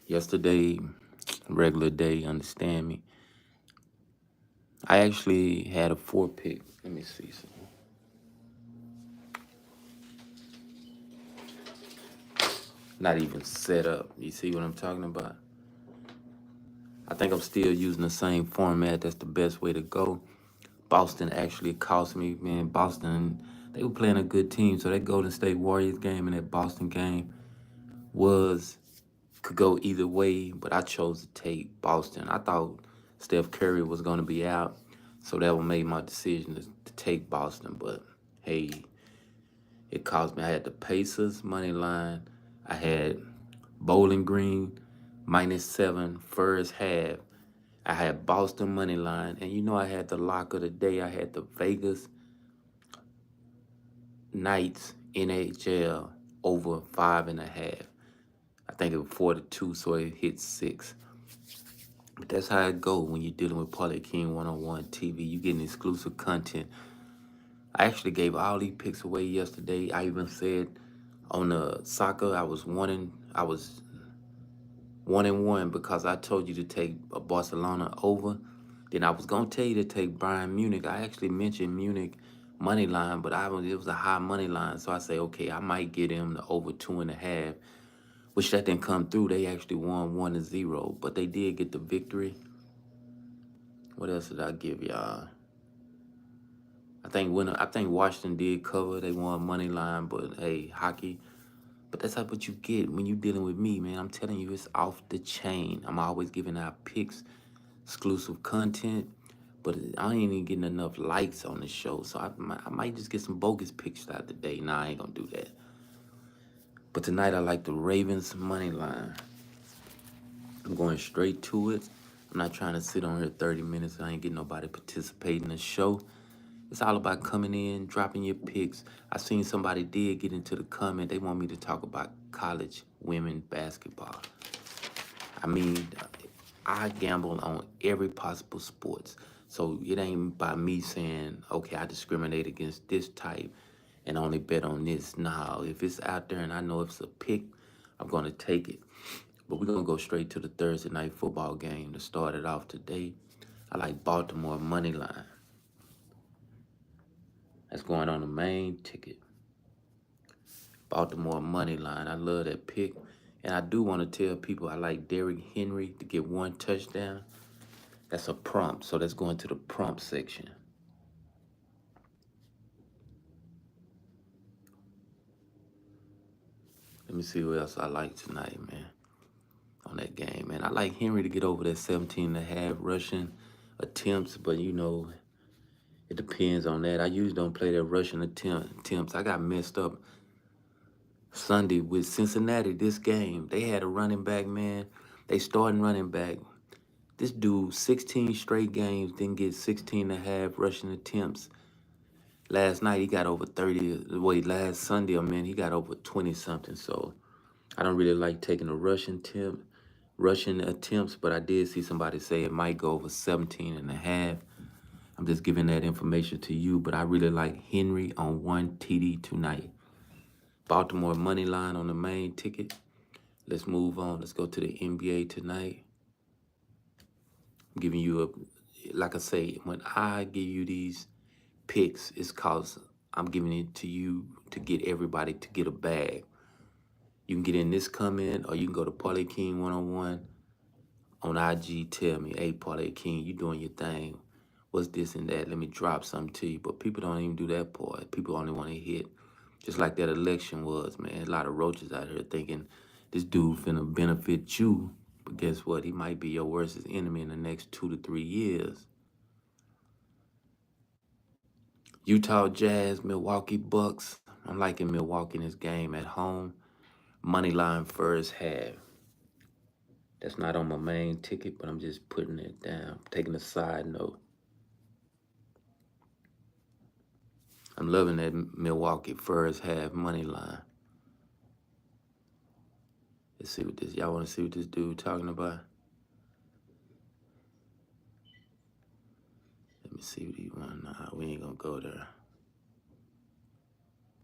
Yesterday, regular day, understand me. I actually had a four pick. Let me see some. Not even set up. You see what I'm talking about? I think I'm still using the same format. That's the best way to go. Boston actually cost me, man. Boston, they were playing a good team. So that Golden State Warriors game and that Boston game was could go either way, but I chose to take Boston. I thought Steph Curry was going to be out, so that would make my decision to take Boston. But hey, it cost me. I had the Pacers money line. I had Bowling Green -7 first half. I had Boston money line, and you know I had the lock of the day. I had the Vegas Knights NHL over 5.5. I think it was 4-2, so it hit 6. But that's how it go when you're dealing with Parlay King 101 TV. You getting exclusive content. I actually gave all these picks away yesterday. I even said on the soccer I was 1-1 because I told you to take a Barcelona over. Then I was gonna tell you to take Bayern Munich. I actually mentioned Munich money line, but it was a high money line, so I say okay, I might get him the over 2.5, which that didn't come through. They actually won 1-0, but they did get the victory. What else did I give y'all? I think Washington did cover. They won money line, but hey, hockey. But that's what you get when you dealing with me, man. I'm telling you, it's off the chain. I'm always giving out picks, exclusive content, but I ain't even getting enough likes on the show, so I might just get some bogus picks out today. Nah, I ain't gonna do that. But tonight I like the Ravens money line. I'm going straight to it. I'm not trying to sit on here 30 minutes. I ain't getting nobody participating in the show. It's all about coming in, dropping your picks. I seen somebody did get into the comment. They want me to talk about college women basketball. I mean, I gamble on every possible sports. So it ain't by me saying, okay, I discriminate against this type and only bet on this. Nah, if it's out there and I know it's a pick, I'm going to take it. But we're going to go straight to the Thursday night football game to start it off today. I like Baltimore money line. That's going on the main ticket. Baltimore money line. I love that pick. And I do want to tell people I like Derrick Henry to get 1 touchdown. That's a prompt, so let's go into the prompt section. Let me see what else I like tonight, man, on that game, man. I like Henry to get over that 17.5 rushing attempts, but you know, it depends on that. I usually don't play that rushing attempts. I got messed up Sunday with Cincinnati, this game. They had a running back, man. They starting running back. This dude, 16 straight games, didn't get 16.5 rushing attempts. Last night, he got over 30. Wait, last Sunday, he got over 20-something. So I don't really like taking a rushing attempts, but I did see somebody say it might go over 17.5. I'm just giving that information to you, but I really like Henry on 1 TD tonight. Baltimore money line on the main ticket. Let's move on. Let's go to the NBA tonight. I'm giving you like I say, when I give you these picks, it's cause I'm giving it to you to get everybody to get a bag. You can get in this comment, or you can go to Parlay King 101 on IG. Tell me, hey, Parlay King, you doing your thing. What's this and that? Let me drop something to you. But people don't even do that part. People only want to hit. Just like that election was, man. A lot of roaches out here thinking this dude finna benefit you. But guess what? He might be your worst enemy in the next 2 to 3 years. Utah Jazz, Milwaukee Bucks. I'm liking Milwaukee in this game at home. Money line first half. That's not on my main ticket, but I'm just putting it down, taking a side note. I'm loving that Milwaukee first half money line. Let's see what this, y'all want to see what this dude talking about? Let me see what he want. Nah, we ain't gonna go there.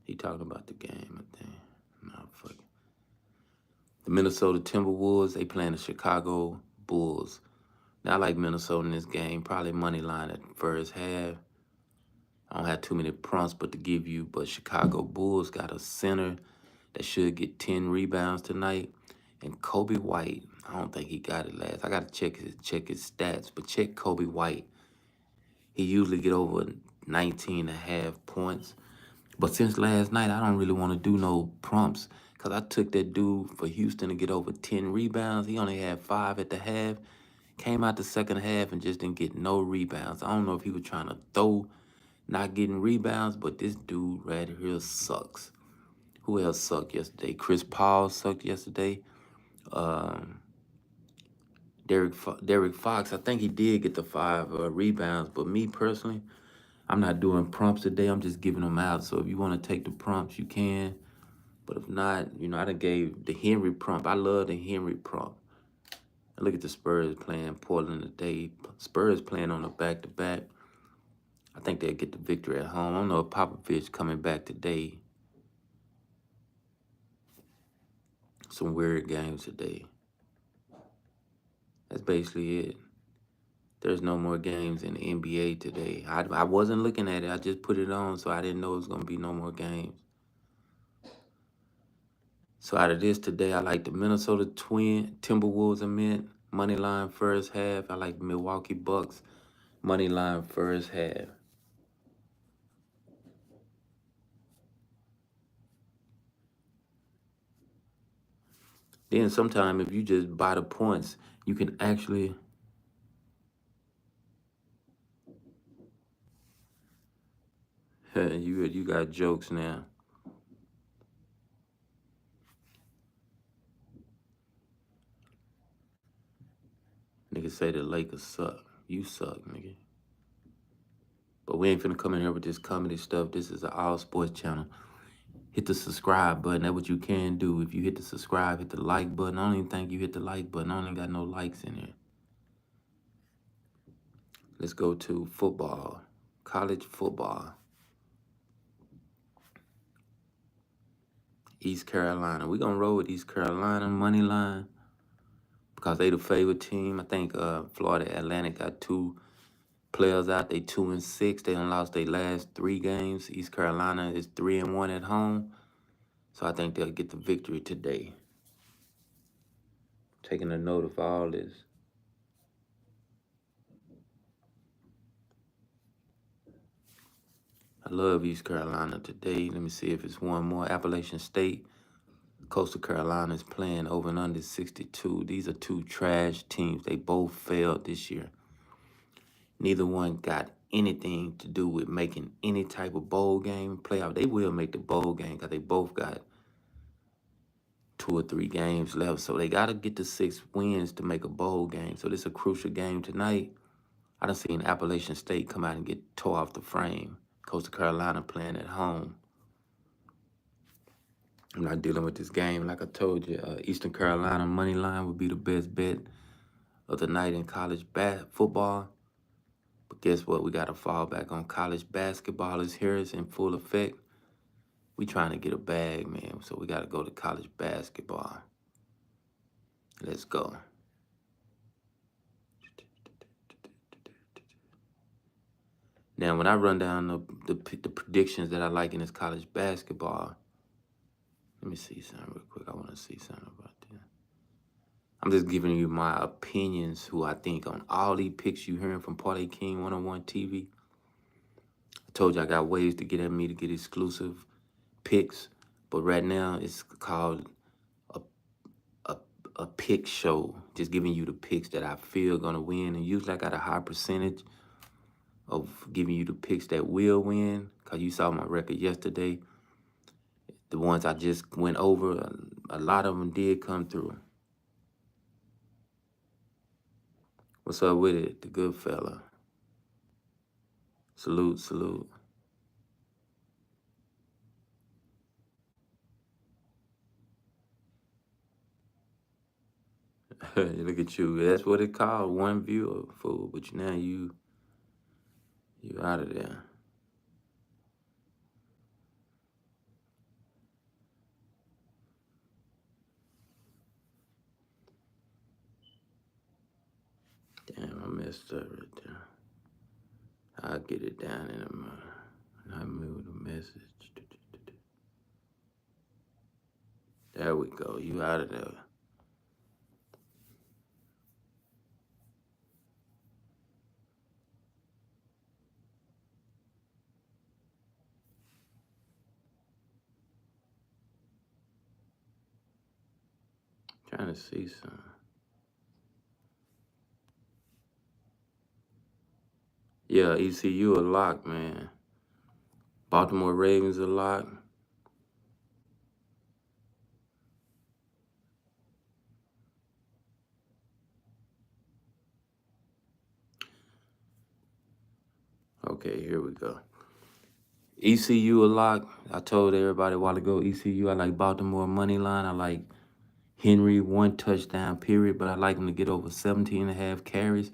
He talking about the game, I think. Nah, fuck it. The Minnesota Timberwolves, they playing the Chicago Bulls. Now, I like Minnesota in this game. Probably money line at first half. I don't have too many prompts but to give you, but Chicago Bulls got a center that should get 10 rebounds tonight. And Kobe White, I don't think he got it last. I got to check his stats, but check Kobe White. He usually get over 19 and a half points. But since last night, I don't really want to do no prompts because I took that dude for Houston to get over 10 rebounds. He only had 5 at the half. Came out the second half and just didn't get no rebounds. I don't know if he was trying to throw, not getting rebounds, but this dude right here sucks. Who else sucked yesterday? Chris Paul sucked yesterday. Derek Fox, I think he did get the 5 rebounds, but me personally, I'm not doing prompts today. I'm just giving them out. So if you want to take the prompts, you can. But if not, I done gave the Henry prompt. I love the Henry prompt. And look at the Spurs playing Portland today. Spurs playing on a back-to-back. I think they'll get the victory at home. I don't know if Popovich coming back today. Some weird games today. That's basically it. There's no more games in the NBA today. I wasn't looking at it. I just put it on, so I didn't know it was going to be no more games. So out of this today, I like the Minnesota Timberwolves money line first half. I like the Milwaukee Bucks money line first half. Then sometime if you just buy the points, you can actually you got jokes now. Nigga say the Lakers suck. You suck, nigga. But we ain't finna come in here with this comedy stuff. This is an all sports channel. Hit the subscribe button. That's what you can do. If you hit the subscribe, hit the like button. I don't even think you hit the like button. I don't even got no likes in here. Let's go to football. College football. East Carolina. We're going to roll with East Carolina money line because they the favorite team. I think Florida Atlantic got 2 players out. They 2-6. They done lost their last 3 games. East Carolina is 3-1 at home. So I think they'll get the victory today. Taking a note of all this. I love East Carolina today. Let me see if it's one more. Appalachian State. Coastal Carolina is playing over and under 62. These are 2 trash teams. They both failed this year. Neither one got anything to do with making any type of bowl game playoff. They will make the bowl game because they both got 2 or 3 games left. So they got to get to 6 wins to make a bowl game. So this is a crucial game tonight. I done seen Appalachian State come out and get tore off the frame. Coastal Carolina playing at home. I'm not dealing with this game. Like I told you, Eastern Carolina money line would be the best bet of the night in college football. But guess what? We got to fall back on college basketball. Is here. It's in full effect. We trying to get a bag, man. So we got to go to college basketball. Let's go. Now, when I run down the predictions that I like in this college basketball, let me see something real quick. I want to see something about that. I'm just giving you my opinions, who I think on all these picks you hearing from PARLAYKING101TV. I told you I got ways to get at me to get exclusive picks, but right now it's called a pick show. Just giving you the picks that I feel gonna win, and usually I got a high percentage of giving you the picks that will win, because you saw my record yesterday. The ones I just went over, a lot of them did come through. What's up with it, the good fella? Salute, salute. Look at you. That's what it called, one viewer, fool. But now you out of there. messed up right there. I'll get it down in a minute. I move the message. There we go. You out of there. Trying to see something. Yeah, ECU a lock, man. Baltimore Ravens a lock. Okay, here we go. ECU a lock. I told everybody a while ago, ECU, I like Baltimore money line. I like Henry 1 touchdown, period. But I like him to get over 17.5 carries.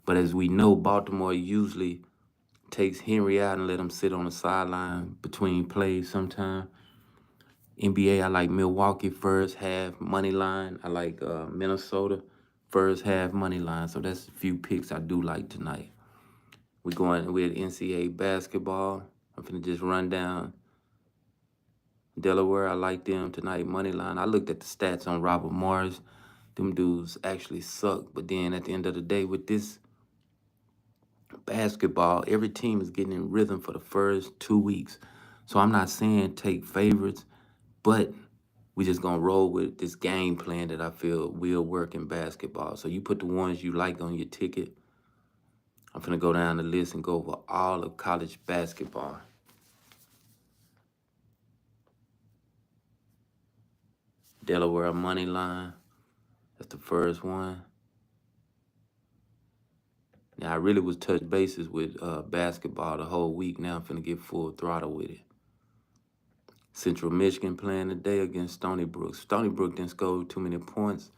But as we know, Baltimore usually takes Henry out and let him sit on the sideline between plays sometime. NBA, I like Milwaukee first half money line. I like Minnesota first half money line. So that's a few picks I do like tonight. We're going with NCAA basketball. I'm finna just run down Delaware. I like them tonight money line. I looked at the stats on Robert Morris. Them dudes actually suck. But then at the end of the day, with this basketball, every team is getting in rhythm for the first 2 weeks. So I'm not saying take favorites, but we just gonna roll with this game plan that I feel will work in basketball. So you put the ones you like on your ticket. I'm finna go down the list and go over all of college basketball. Delaware money line. That's the first one. Now, I really was touch bases with basketball the whole week. Now I'm finna get full throttle with it. Central Michigan playing today against Stony Brook. Stony Brook didn't score too many points.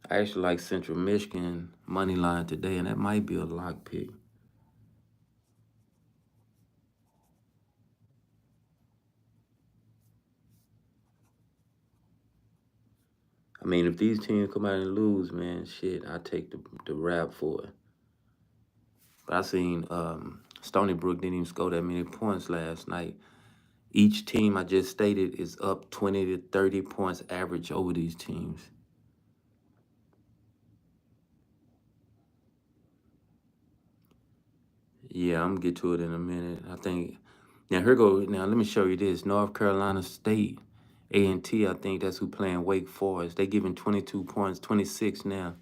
I actually like Central Michigan money line today, and that might be a lock pick. I mean, if these teams come out and lose, man, shit, I take the rap for it. But I seen Stony Brook didn't even score that many points last night. Each team I just stated is up 20 to 30 points average over these teams. Yeah, I'm gonna get to it in a minute. I think now let me show you this. North Carolina State, A&T, I think that's who playing Wake Forest. They giving 22 points, 26 now.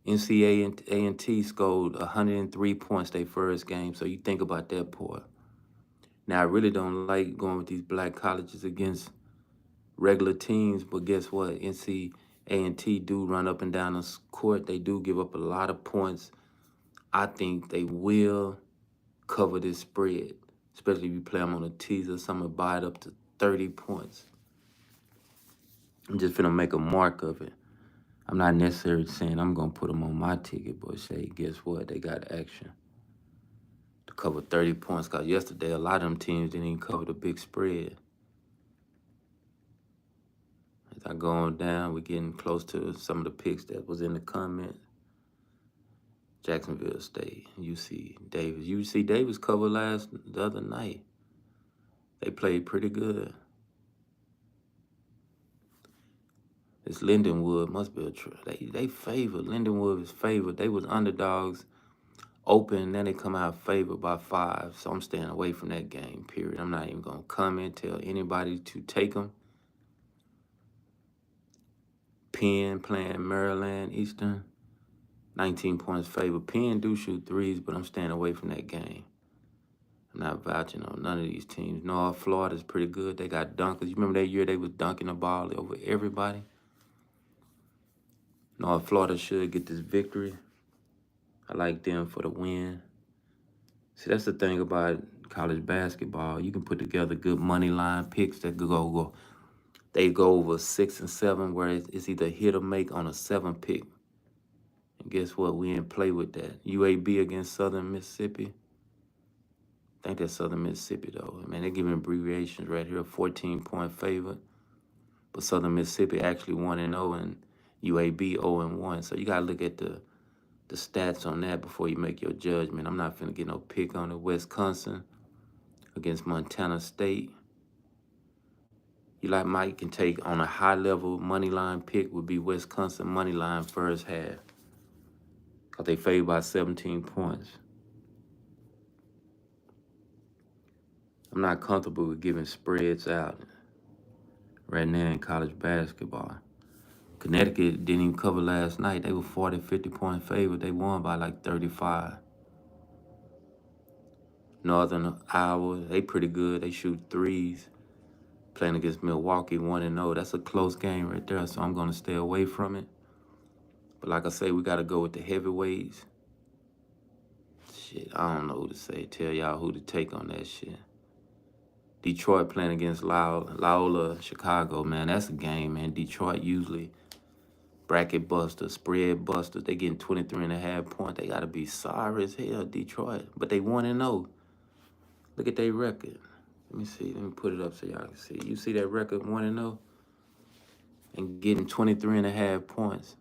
A&T scored 103 points their first game, so you think about that part. Now, I really don't like going with these black colleges against regular teams, but guess what? A&T do run up and down the court. They do give up a lot of points. I think they will cover this spread, especially if you play them on a teaser. Someone buy it up to 30 points. I'm just finna make a mark of it. I'm not necessarily saying I'm gonna put them on my ticket, but say, guess what? They got action to cover 30 points. Cause yesterday a lot of them teams didn't even cover the big spread. As I go on down, we're getting close to some of the picks that was in the comments. Jacksonville State, UC Davis. UC Davis covered the other night. They played pretty good. It's Lindenwood must be they favored. Lindenwood is favored. They was underdogs open, then they come out favored by 5. So I'm staying away from that game, period. I'm not even going to comment, tell anybody to take them. Penn playing Maryland Eastern. 19 points favored. Penn do shoot threes, but I'm staying away from that game. I'm not vouching on none of these teams. North Florida's pretty good. They got dunkers. You remember that year they was dunking the ball over everybody? North Florida should get this victory. I like them for the win. See, that's the thing about college basketball. You can put together good money line picks that go. They go over 6 and 7, where it's either hit or make on a 7 pick. And guess what? We didn't play with that. UAB against Southern Mississippi. I think that's Southern Mississippi, though. Man, they're giving abbreviations right here. 14-point favorite. But Southern Mississippi actually 1-0 and UAB 0-1. So you got to look at the the stats on that before you make your judgment. I'm not finna get no pick on it. Wisconsin against Montana State. You like Mike can take on a high level money line pick would be Wisconsin money line first half. Cause they favored by 17 points. I'm not comfortable with giving spreads out right now in college basketball. Connecticut didn't even cover last night. They were 40, 50-point favorite. They won by like 35. Northern Iowa, they pretty good. They shoot threes. Playing against Milwaukee, 1-0. That's a close game right there, so I'm going to stay away from it. But like I say, we got to go with the heavyweights. Shit, I don't know who to say. Tell y'all who to take on that shit. Detroit playing against Loyola Chicago, man. That's a game, man. Detroit usually bracket busters, spread busters. They getting 23.5 points. They got to be sorry as hell, Detroit. But they 1-0. Look at their record. Let me see. Let me put it up so y'all can see. You see that record, 1-0? And getting 23.5 points.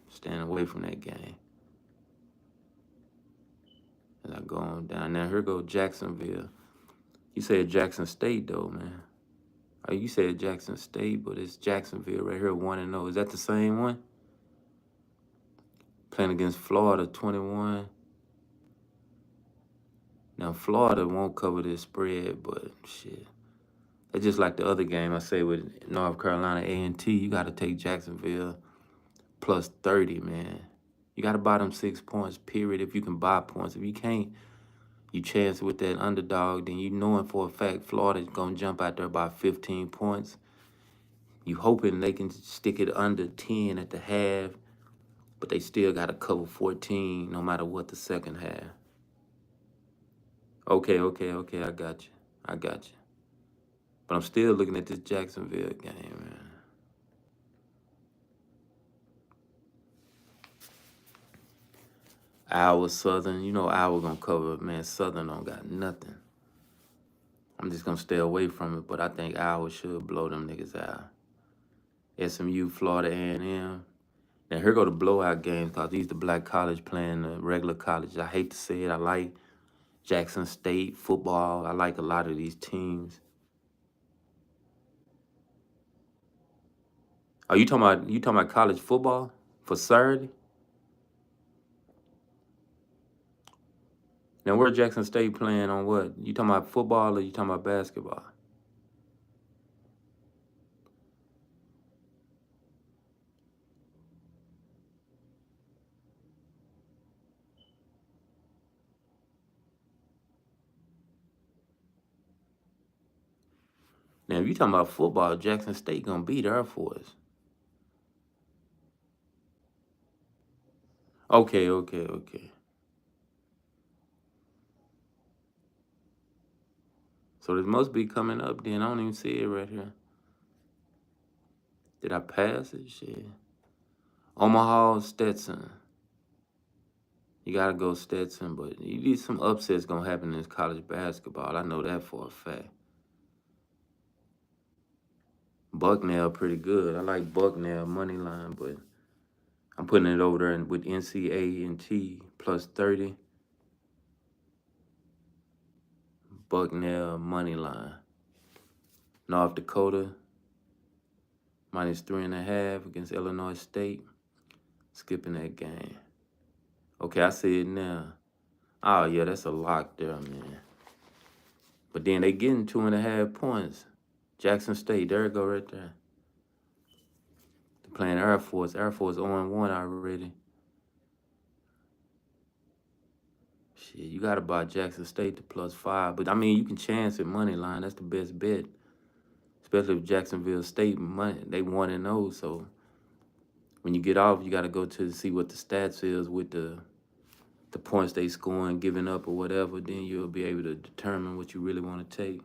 Staying away from that game. As I go on down. Now, here go Jacksonville. You said Jackson State, though, man. Oh, you said Jackson State, but it's Jacksonville right here, 1-0. Is that the same one? Playing against Florida, 21. Now, Florida won't cover this spread, but shit. It's just like the other game I say with North Carolina A&T. You got to take Jacksonville plus 30, man. You got to buy them 6 points, period, if you can buy points. If you can't, you chance with that underdog, then you knowing for a fact Florida's going to jump out there by 15 points. You hoping they can stick it under 10 at the half, but they still got to cover 14 no matter what the second half. Okay, I got you. But I'm still looking at this Jacksonville game, man. Iowa Southern, you know Iowa gonna cover it, man. Southern don't got nothing. I'm just gonna stay away from it, but I think Iowa should blow them niggas out. SMU, Florida A&M. Now here go the blowout games, cause these the black college playing the regular college. I hate to say it, I like Jackson State football. I like a lot of these teams. Are you talking about college football for Saturday? Now where Jackson State playing on what? You talking about football or you talking about basketball? Now if you talking about football, Jackson State gonna beat Air Force. Okay. So this must be coming up then. I don't even see it right here. Did I pass it? Shit. Omaha, Stetson. You gotta go Stetson, but you need some upsets gonna happen in this college basketball. I know that for a fact. Bucknell pretty good. I like Bucknell money line, but I'm putting it over there with NCA&T plus 30. Bucknell money line. North Dakota minus 3.5 against Illinois State. Skipping that game. Okay, I see it now. Oh yeah, that's a lock there, man. But then they getting 2.5 points. Jackson State, there it go right there. They're playing Air Force. Air Force 0-1 already. Shit, you got to buy Jackson State to plus 5. But, I mean, you can chance it money line. That's the best bet. Especially if Jacksonville State money. They 1-0. So, when you get off, you got to go to see what the stats is with the points they scoring, giving up or whatever. Then you'll be able to determine what you really want to take.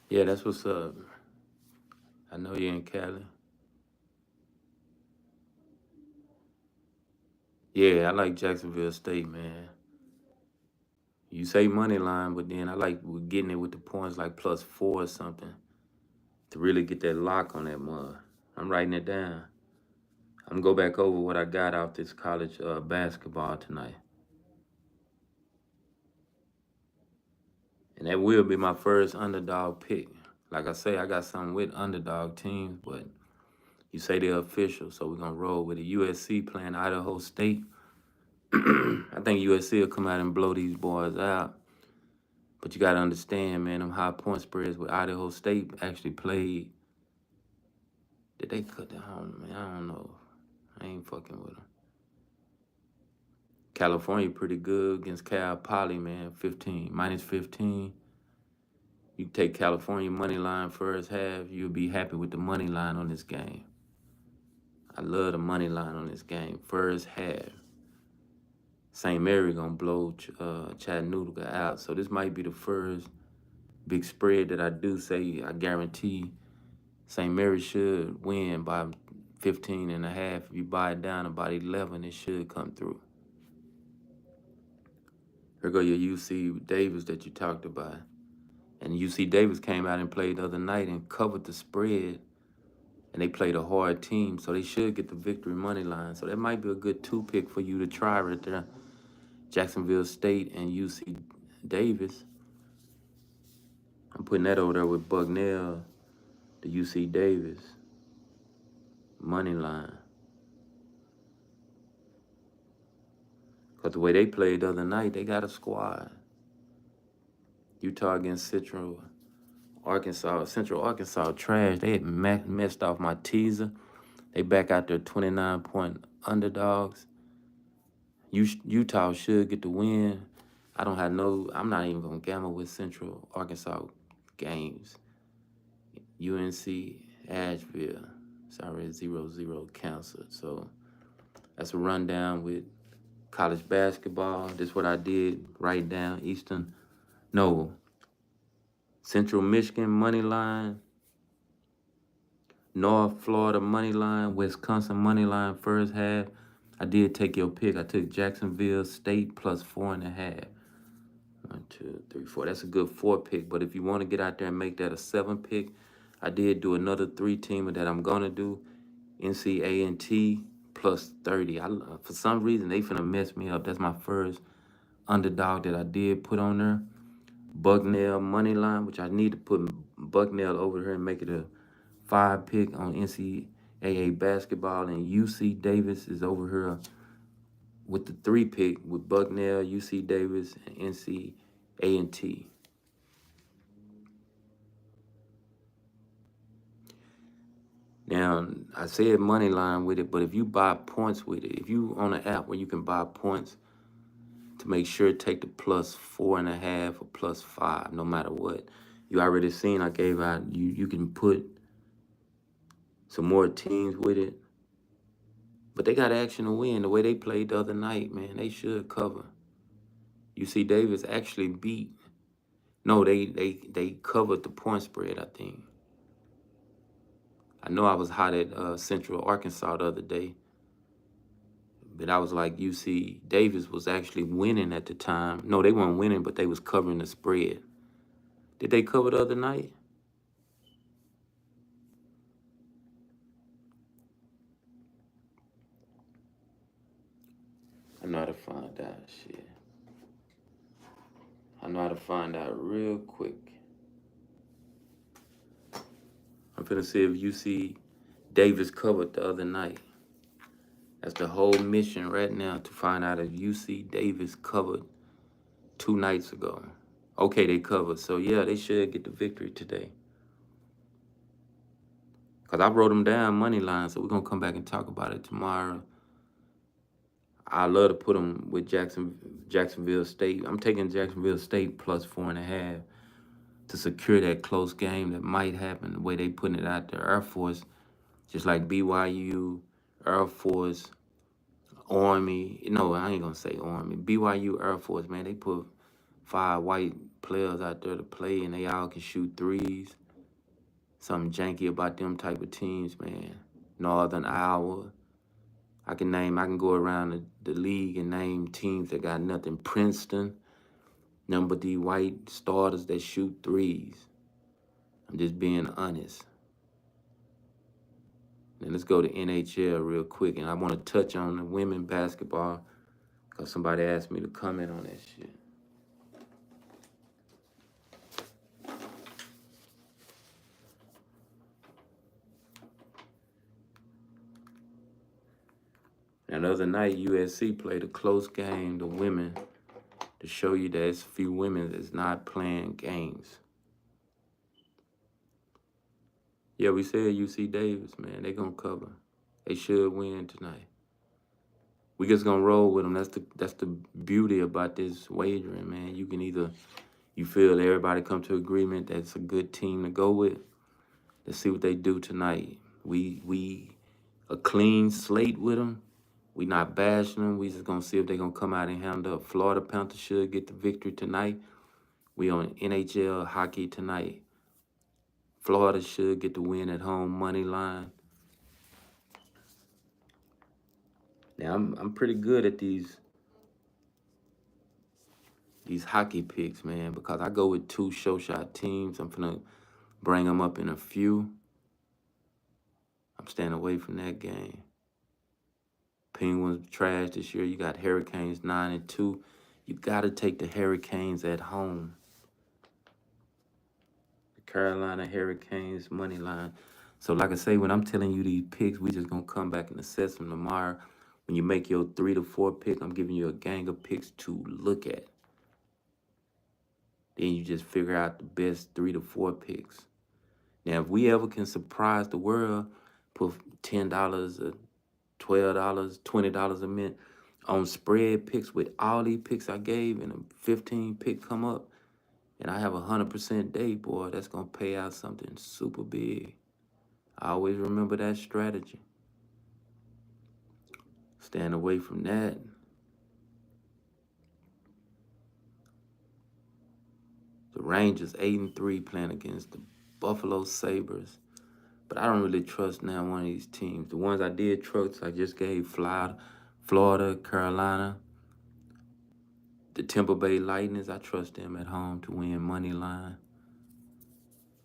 Yeah, that's what's up. I know you're in Cali. Yeah, I like Jacksonville State, man. You say money line, but then I like getting it with the points like +4 or something to really get that lock on that mud. I'm writing it down. I'm gonna go back over what I got out this college basketball tonight. And that will be my first underdog pick. Like I say, I got something with underdog teams, but you say they're official, so we're gonna roll with it. USC playing Idaho State. I think USC will come out and blow these boys out. But you gotta understand, man, them high point spreads with Idaho State actually played. Did they cut that home, man? I don't know. I ain't fucking with them. California pretty good against Cal Poly, man. 15, -15. You take California money line first half, you'll be happy with the money line on this game. I love the money line on this game. First half. St. Mary gonna blow Chattanooga out. So this might be the first big spread that I do say I guarantee St. Mary should win by 15.5. If you buy it down about 11, it should come through. Here go your UC Davis that you talked about. And UC Davis came out and played the other night and covered the spread. And they played a hard team, so they should get the victory money line. So that might be a good 2-pick for you to try right there. Jacksonville State and UC Davis. I'm putting that over there with Bucknell, the UC Davis money line. Because the way they played the other night, they got a squad. Utah against Central Arkansas. Central Arkansas trash. They had messed off my teaser. They back out there 29-point underdogs. Utah should get the win. I'm not even going to gamble with Central Arkansas games. UNC, Asheville. It's already 0-0 canceled. So that's a rundown with college basketball. This is what I did. Write down Central Michigan money line, North Florida money line, Wisconsin money line first half. I did take your pick. I took Jacksonville State +4.5. 1, 2, 3, 4. That's a good 4-pick. But if you want to get out there and make that a 7-pick, I did do another 3-teamer that I'm gonna do. NCAA +30. For some reason they finna mess me up. That's my first underdog that I did put on there. Bucknell money line, which I need to put Bucknell over here and make it a 5-pick on NCAA basketball, and UC Davis is over here with the 3-pick with Bucknell, UC Davis, and NCAA. Now, I said money line with it, but if you buy points with it, if you on an app where you can buy points, to make sure take the +4.5 or +5, no matter what. You already seen I gave out, you can put some more teams with it. But they got action to win. The way they played the other night, man, they should cover. UC Davis actually they covered the point spread, I think. I know I was hot at Central Arkansas the other day. But I was like, UC Davis was actually winning at the time. No, they weren't winning, but they was covering the spread. Did they cover the other night? I know how to find out, shit. I know how to find out real quick. I'm finna see if UC Davis covered the other night. That's the whole mission right now, to find out if UC Davis covered 2 nights ago. Okay, they covered. So, yeah, they should get the victory today. Because I wrote them down money line, so we're going to come back and talk about it tomorrow. I love to put them with Jacksonville State. I'm taking Jacksonville State +4.5 to secure that close game that might happen, the way they putting it out there. Air Force, just like BYU, Air Force, Army. No, I ain't going to say Army. BYU, Air Force, man, they put 5 white players out there to play, and they all can shoot threes. Something janky about them type of teams, man. Northern Iowa. I can go around the league and name teams that got nothing. Princeton, None but these white starters that shoot threes. I'm just being honest. Then let's go to NHL real quick. And I want to touch on the women basketball because somebody asked me to comment on that shit. And the other night, USC played a close game, the women, to show you that there's a few women that's not playing games. Yeah, we said UC Davis, man. They gonna cover. They should win tonight. We just gonna roll with them. That's the beauty about this wagering, man. You can either, you feel everybody come to agreement that's a good team to go with. Let's see what they do tonight. We a clean slate with them. We not bashing them. We just gonna see if they gonna come out and handle up. Florida Panthers should get the victory tonight. We on NHL hockey tonight. Florida should get the win at home, money line. Now I'm pretty good at these hockey picks, man, because I go with 2 show shot teams. I'm finna bring them up in a few. I'm staying away from that game. Penguins trash this year. You got Hurricanes 9-2. You got to take the Hurricanes at home. The Carolina Hurricanes money line. So like I say, when I'm telling you these picks, we just going to come back and assess them tomorrow. When you make your 3 to 4 pick, I'm giving you a gang of picks to look at. Then you just figure out the best 3 to 4 picks. Now, if we ever can surprise the world, put $10 or $12, $20 a minute on spread picks with all these picks I gave and a 15 pick come up, and I have 100% day, boy, that's going to pay out something super big. I always remember that strategy. Stand away from that. The Rangers 8-3 playing against the Buffalo Sabres. But I don't really trust now one of these teams. The ones I did trust, I just gave Florida, Carolina. The Tampa Bay Lightnings, I trust them at home to win money line.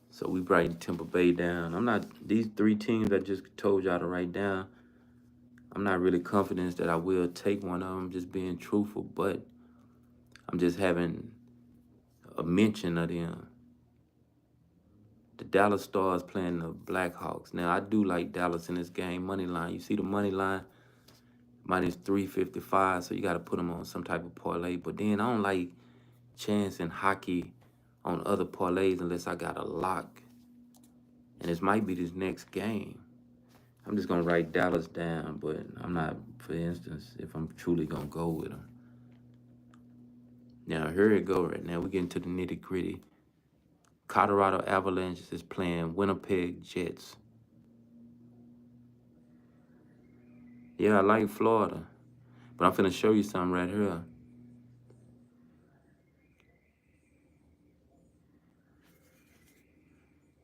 So we write Tampa Bay down. These 3 teams I just told y'all to write down, I'm not really confident that I will take one of them, just being truthful, but I'm just having a mention of them. The Dallas Stars playing the Blackhawks. Now, I do like Dallas in this game, money line. You see the money line, minus 355, so you got to put them on some type of parlay. But then I don't like chance in hockey on other parlays unless I got a lock. And this might be this next game. I'm just going to write Dallas down, but I'm not, for instance, if I'm truly going to go with them. Now, here it go right now. We're getting to the nitty-gritty. Colorado Avalanche is playing Winnipeg Jets. Yeah, I like Florida. But I'm finna show you something right here.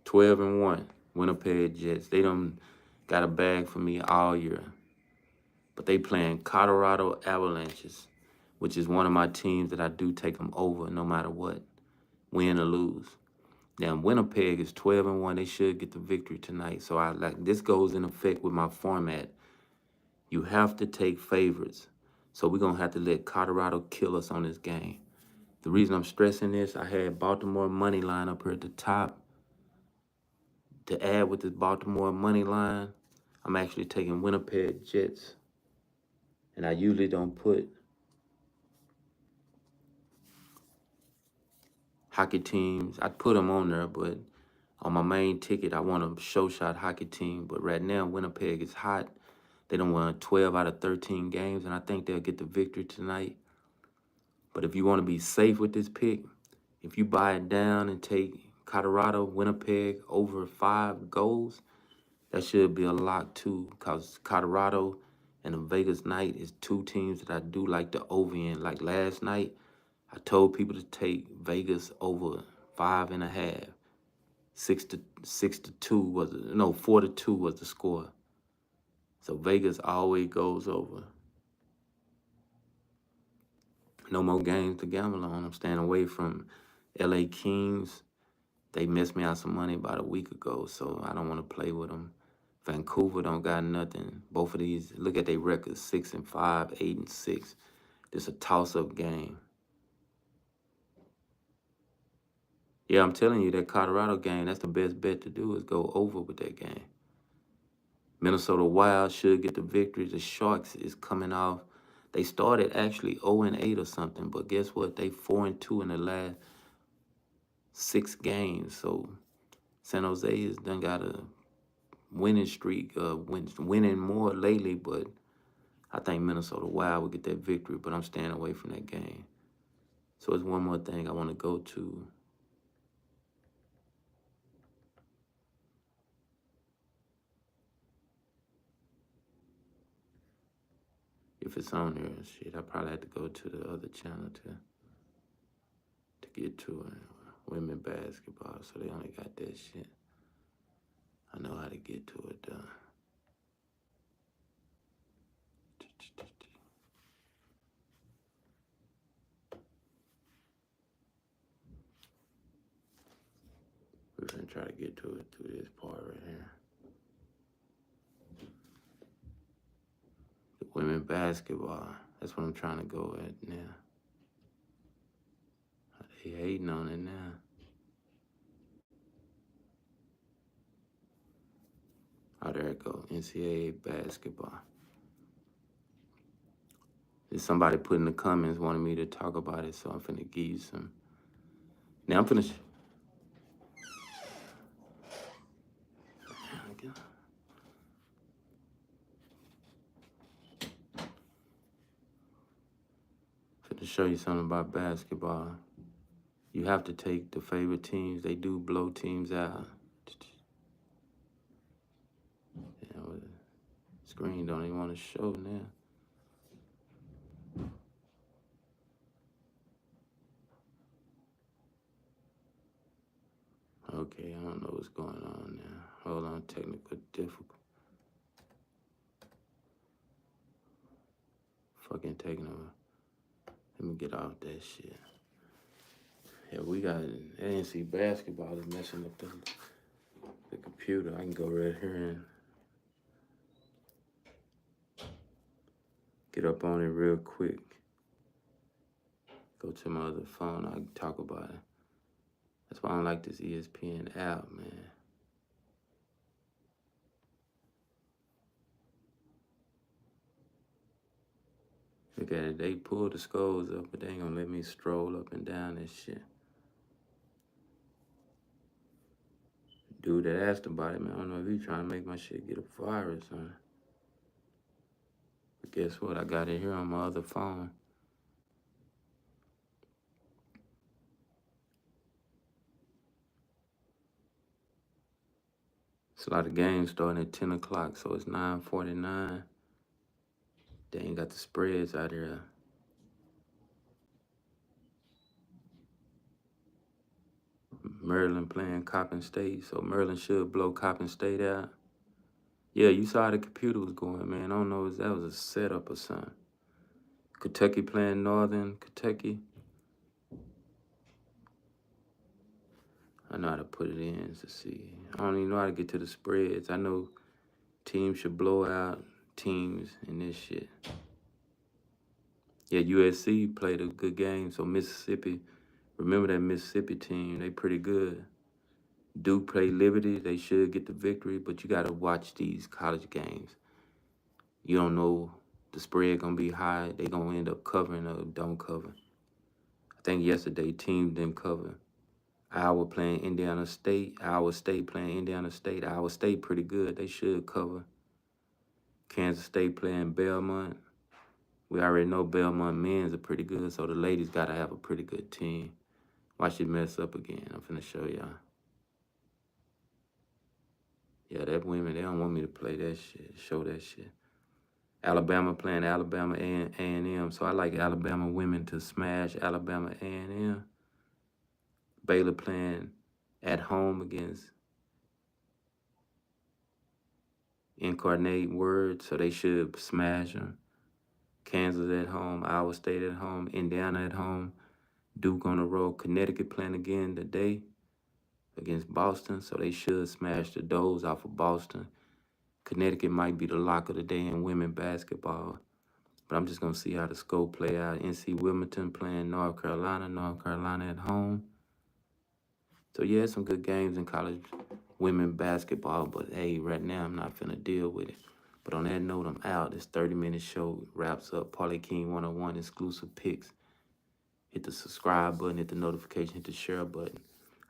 (12-1), Winnipeg Jets. They done got a bag for me all year. But they playing Colorado Avalanches, which is one of my teams that I do take them over no matter what, win or lose. Now, Winnipeg is 12-1. They should get the victory tonight. So this goes in effect with my format. You have to take favorites. So we're going to have to let Colorado kill us on this game. The reason I'm stressing this, I had Baltimore money line up here at the top. To add with this Baltimore money line, I'm actually taking Winnipeg Jets. And I usually don't put hockey teams. I put them on there, but on my main ticket, I want a show shot hockey team. But right now, Winnipeg is hot. They done won 12 out of 13 games, and I think they'll get the victory tonight. But if you want to be safe with this pick, if you buy it down and take Colorado, Winnipeg over 5 goals, that should be a lock too, because Colorado and the Vegas Knight is 2 teams that I do like the over in. Like last night, I told people to take Vegas over 5.5. 4-2 was the score. So Vegas always goes over. No more games to gamble on. I'm staying away from LA Kings. They missed me out some money about a week ago, so I don't want to play with them. Vancouver don't got nothing. Both of these, look at their records, 6-5, 8-6. It's a toss-up game. Yeah, I'm telling you, that Colorado game, that's the best bet to do is go over with that game. Minnesota Wild should get the victory. The Sharks is coming off. They started actually 0-8 or something, but guess what? They 4-2 in the last 6 games. So San Jose has done got a winning streak, winning more lately, but I think Minnesota Wild will get that victory, but I'm staying away from that game. So it's one more thing I want to go to. If it's on there, shit, I probably have to go to the other channel to get to it. Women basketball, so they only got that shit. I know how to get to it though. We're gonna try to get to it through this part right here. The women basketball. That's what I'm trying to go at now. They hating on it now. Oh, there it go. NCAA basketball. There's somebody put in the comments wanted me to talk about it, so I'm finna give you some. Now I'm finna. To show you something about basketball, you have to take the favorite teams. They do blow teams out. Yeah, well, the screen don't even want to show now. Okay, I don't know what's going on now. Hold on, technical difficult. Fucking taking over. Let me get off that shit. Yeah, we got ANC basketball is messing up the computer. I can go right here and get up on it real quick. Go to my other phone. I can talk about it. That's why I don't like this ESPN app, man. Look at it. They pull the scores up, but they ain't gonna let me stroll up and down that shit. Dude that asked about it, man, I don't know if he trying to make my shit get a virus on it. But guess what? I got it here on my other phone. It's a lot of games starting at 10 o'clock, so it's 9:49. They ain't got the spreads out here. Maryland playing Coppin State, so Maryland should blow Coppin State out. Yeah, you saw how the computer was going, man. I don't know if that was a setup or something. Kentucky playing Northern Kentucky. I know how to put it in to see. I don't even know how to get to the spreads. I know teams should blow out teams in this shit. Yeah, USC played a good game, so Mississippi, remember that Mississippi team, they pretty good. Duke played Liberty, they should get the victory, but you gotta watch these college games. You don't know the spread gonna be high, they gonna end up covering or don't cover. I think yesterday teams didn't cover. Iowa playing Indiana State, Iowa State playing Indiana State. Iowa State pretty good, they should cover. Kansas State playing Belmont. We already know Belmont men's are pretty good, so the ladies got to have a pretty good team. Watch it mess up again. I'm finna show y'all. Yeah, that women, they don't want me to play that shit, show that shit. Alabama playing Alabama A&M, so I like Alabama women to smash Alabama A&M. Baylor playing at home against Incarnate Word, so they should smash them. Kansas at home, Iowa State at home, Indiana at home, Duke on the road, Connecticut playing again today against Boston, so they should smash the doors off of Boston. Connecticut might be the lock of the day in women basketball, but I'm just going to see how the score play out. NC Wilmington playing North Carolina at home. So, yeah, some good games in college women basketball, but, hey, right now I'm not finna deal with it. But on that note, I'm out. This 30-minute show wraps up Parlay King 101 exclusive picks. Hit the subscribe button, hit the notification, hit the share button.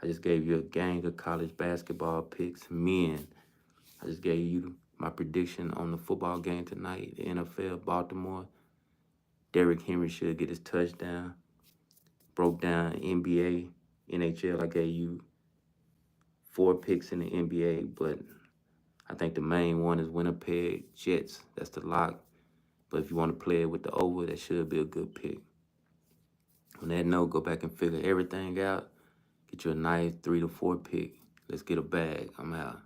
I just gave you a gang of college basketball picks, men. I just gave you my prediction on the football game tonight, the NFL, Baltimore. Derrick Henry should get his touchdown. Broke down NBA, NHL. I gave you 4 picks in the NBA, but I think the main one is Winnipeg Jets. That's the lock. But if you want to play it with the over, that should be a good pick. On that note, go back and figure everything out. Get you a nice 3 to 4 pick. Let's get a bag. I'm out.